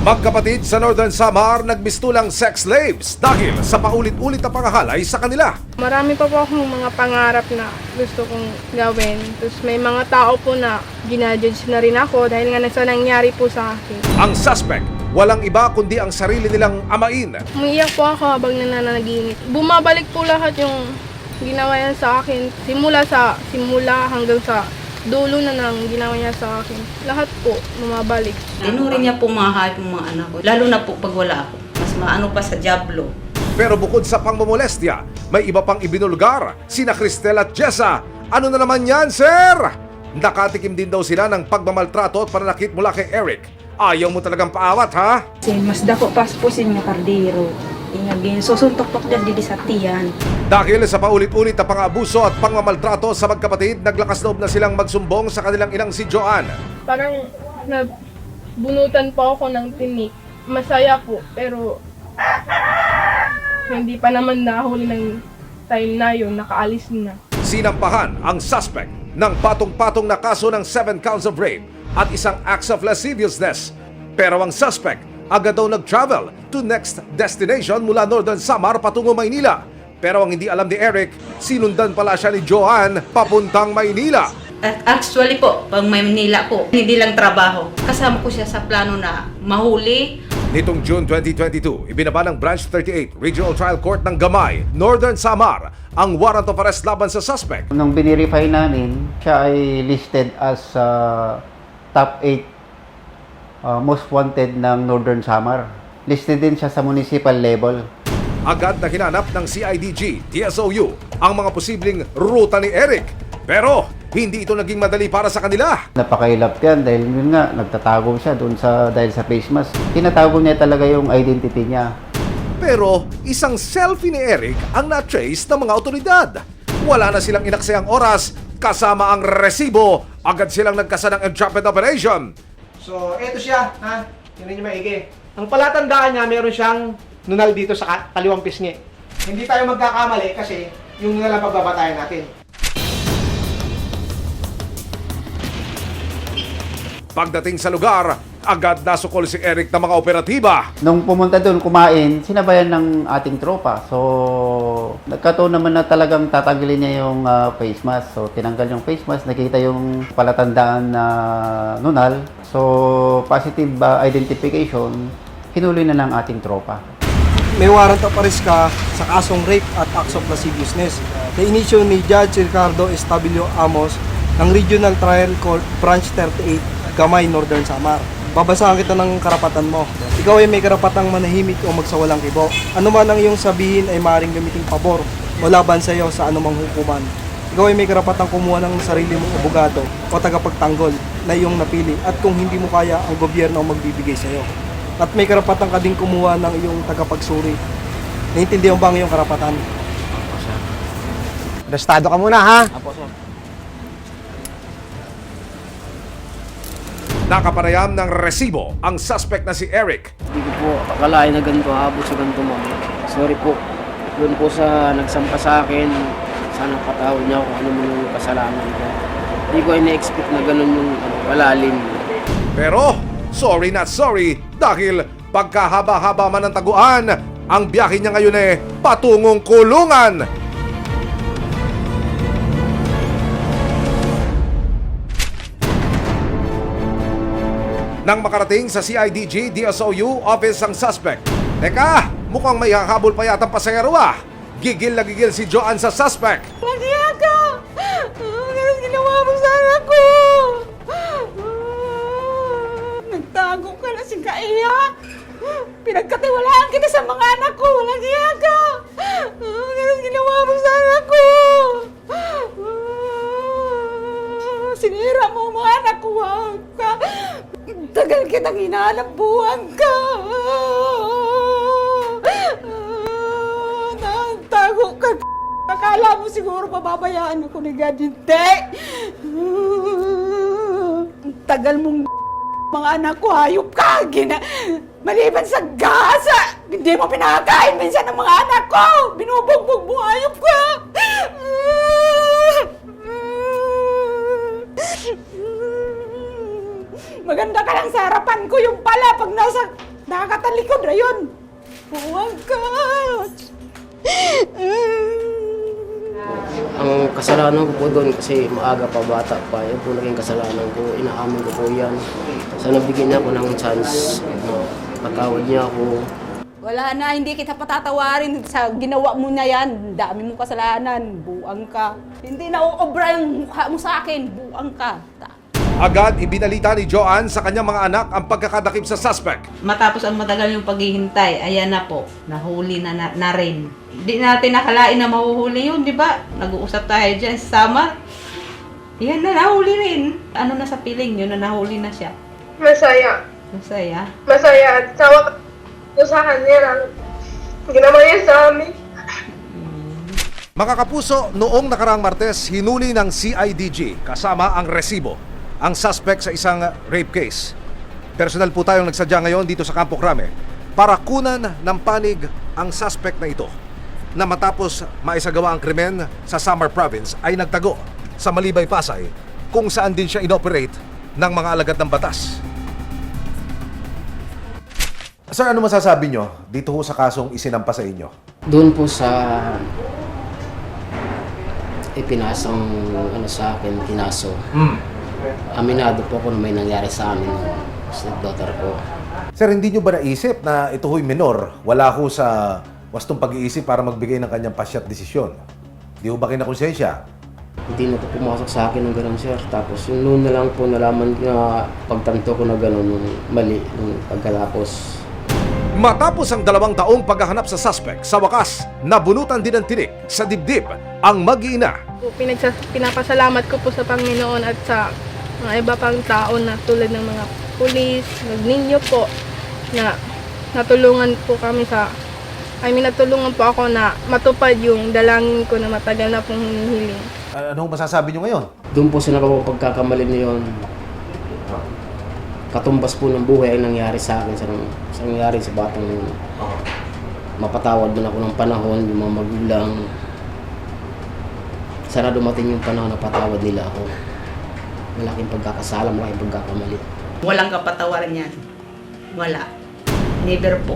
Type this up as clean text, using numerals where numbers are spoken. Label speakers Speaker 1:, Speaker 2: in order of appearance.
Speaker 1: Magkapatid sa Northern Samar nagmistulang sex slaves dahil sa paulit-ulit na pangahalay sa kanila.
Speaker 2: Marami pa po akong mga pangarap na gusto kong gawin. Tapos may mga tao po na ginajudge na rin ako dahil nga sa nangyari po sa akin.
Speaker 1: Ang suspect, walang iba kundi ang sarili nilang amain.
Speaker 2: Umiiyak po ako habang nananaginip. Bumabalik po lahat yung ginawa niya sa akin. Simula hanggang sa dulo na nang ginawa niya sa akin. Lahat po bumabalik.
Speaker 3: Tinuring niya po mga hayop yung mga anak ko. Lalo na po pag wala ako. Mas maano pa sa Diablo.
Speaker 1: Pero bukod sa pangmomolestya, may iba pang ibinulgar, sina Cristel at Jessa. Ano na naman yan, sir? Nakatikim din daw sila ng pagmamaltrato at pananakit mula kay Eric. Ayaw mo talagang paawat, ha?
Speaker 4: Mas dako pas po sa mga kardero. Ingagin, susuntok-tok dyan di sa tiyan.
Speaker 1: Dahil sa paulit-ulit na pang-abuso at pangmamaltrato sa magkapatid, naglakas loob na silang magsumbong sa kanilang inang si Joanne.
Speaker 2: Parang nabunutan pa ako ng tinik. Masaya po, pero hindi pa naman nahuli ng time na yun, nakaalis na.
Speaker 1: Sinampahan ang suspect ng patong-patong na kaso ng 7 counts of rape at isang acts of lasciviousness. Pero ang suspect agad daw nag-travel to next destination mula Northern Samar patungo Maynila. Pero ang hindi alam ni Eric, sinundan pala siya ni Joanne papuntang Maynila.
Speaker 3: At actually po, pag Maynila po, hindi lang trabaho. Kasama ko siya sa plano na mahuli.
Speaker 1: Nitong June 2022, ibinaba ng Branch 38 Regional Trial Court ng Gamay, Northern Samar, ang warrant of arrest laban sa suspect.
Speaker 5: Nung binirify namin, siya ay listed as top 8 most wanted ng Northern Samar. Listed din siya sa municipal level.
Speaker 1: Agad na hinanap ng CIDG, DSOU, ang mga posibleng ruta ni Eric. Pero hindi ito naging madali para sa kanila.
Speaker 5: Napakailap yan dahil yun nga, nagtatago siya doon dahil sa face mask. Tinatago niya talaga yung identity niya.
Speaker 1: Pero isang selfie ni Eric ang na-trace ng mga otoridad. Wala na silang inaksayang oras, kasama ang resibo, agad silang nagkasa ng entrapment operation.
Speaker 6: So, eto siya, ha? Tingnan niyo maigi. Ang palatandaan niya, meron siyang nunal dito sa kaliwang pisngi. Hindi tayo magkakamali kasi yung nunal ang pagbabatayan natin.
Speaker 1: Pagdating sa lugar, agad nasukol si Eric ng mga operatiba.
Speaker 5: Nung pumunta doon, kumain, sinabayan ng ating tropa. So, nagkataon naman na talagang tatanggalin niya yung face mask. So, tinanggal yung face mask, nakita yung palatandaan na nunal. So, positive identification, hinuli na ng ating tropa.
Speaker 7: May warrant of arrest ka sa kasong rape at acts of lasciviousness na inisyo ni Judge Ricardo Estabillo Amos ng Regional Trial Court Branch 38, Gamay, Northern Samar. Babasahan kita ng karapatan mo. Ikaw ay may karapatang manahimik o magsawalang kibo. Ano man ang iyong sabihin ay maaaring gamiting pabor o laban sa iyo sa anumang hukuman. Ikaw ay may karapatang kumuha ng sarili mong abogado o tagapagtanggol na iyong napili at kung hindi mo kaya, ang gobyerno ang magbibigay sa iyo. At may karapatan ka din kumuha ng iyong tagapagsuri. Naiintindihan ba ang iyong karapatan?
Speaker 6: Arestado ka muna, ha?
Speaker 1: Nakapanayam ng resibo ang suspect na si Eric.
Speaker 8: Hindi ko po akalain na ganito habot sa ganito, ma'am. Sorry po. Doon po sa nagsampa sa akin, sana patawad niya kung ano man yung kasalanan ko. Hindi ko ina-expect na ganun yung malalim.
Speaker 1: Pero, sorry not sorry dahil pagkahaba-haba man ng taguan, ang biyahe niya ngayon patungong kulungan. Nang makarating sa CIDG DSOU office ang suspect. Teka, mukhang may hahabol pa yatang pasahero ah. Gigil na gigil si Joanne sa suspect.
Speaker 4: Nagya ka! Ganun ginawa mo sa anak ko! Nagtago ka na si Kaiya! Pinagkatiwalaan kita sa mga anak ko! Nagya ka! Ganun ginawa mo sa anak ko! Sinira mo ang mga anak ko! Wag ka! Tagal kitang hinahanap buwan ka! Nagtago ka! Akala mo siguro pababayaan ako ni God, hindi! Ang tagal mong mga anak ko, hayop ka! Maliban sa gasa, hindi mo pinakain minsan ng mga anak ko! Binubugbog mo, hayop ka! Maganda ka lang sa harapan ko, yung pala pag nasa Nakakatalikod na yun. Buwag ka.
Speaker 8: Ang kasalanan ko po doon kasi maaga pa, bata pa. Yan po naging kasalanan ko. Inaamin ko po yan. Sana bigyan niya ako ng chance. Patawad niya ako.
Speaker 4: Wala na, hindi kita patatawarin sa ginawa mo na yan. Dami mong kasalanan, buang ka. Hindi na uobra yung mukha mo sa akin, buang ka.
Speaker 1: Agad ibinalita ni Joanne sa kanyang mga anak ang pagkakadakip sa suspect.
Speaker 3: Matapos ang matagal yung paghihintay, ayan na po, nahuli na rin. Di natin nakalain na mahuhuli yun, di ba? Nag-uusap tayo dyan sa summer. Yan na, nahuli rin. Ano na sa piling yun na nahuli na siya?
Speaker 2: Masaya.
Speaker 3: Masaya.
Speaker 2: Masaya at sawa ko sa kanya lang. Ginawa niya sa amin.
Speaker 1: Mga kapuso, noong nakaraang Martes, hinuli ng CIDG kasama ang resibo ang suspect sa isang rape case. Personal po tayong nagsadya ngayon dito sa Campo Crame para kunan ng panig ang suspect na ito na matapos maisagawa ang krimen sa Samar Province ay nagtago sa Malibay, Pasay kung saan din siya inoperate ng mga alagad ng batas. Sir, ano masasabi nyo dito ho sa kasong isinampa sa inyo?
Speaker 8: Doon po sa ipinasang sa akin, kinaso. Aminado po ako na may nangyari sa amin sa daughter ko.
Speaker 1: Sir, hindi nyo ba naisip na ito ho'y minor? Wala ho sa wastong pag-iisip para magbigay ng kanyang pasyat desisyon. Di ho ba kinakonsensya?
Speaker 8: Hindi na po pumasok sa akin ng gano'n, sir. Tapos yung noon na lang po nalaman na pagtanto ko na gano'n, nung mali, nung pagkatapos.
Speaker 1: Matapos ang 2 taong paghahanap sa suspect, sa wakas, nabunutan din ng tinik sa dibdib ang mag-iina.
Speaker 2: Pinapasalamat ko po sa Panginoon at sa mga iba pang tao na tulad ng mga pulis, ninyo po na natulungan po kami natulungan po ako na matupad yung dalangin ko na matagal na pong hinihiling.
Speaker 1: Anong masasabi nyo ngayon?
Speaker 8: Doon po sa pagkakamali na yun, katumbas po ng buhay ang nangyari sa akin, sa nangyari sa batang yun. Mapatawad din ako ng panahon, yung mga magulang. Sana dumating yung panahon na patawad nila ako. Malaking pagkakasala, malaking pagkakamali.
Speaker 3: Walang kapatawaran yan. Wala. Never po.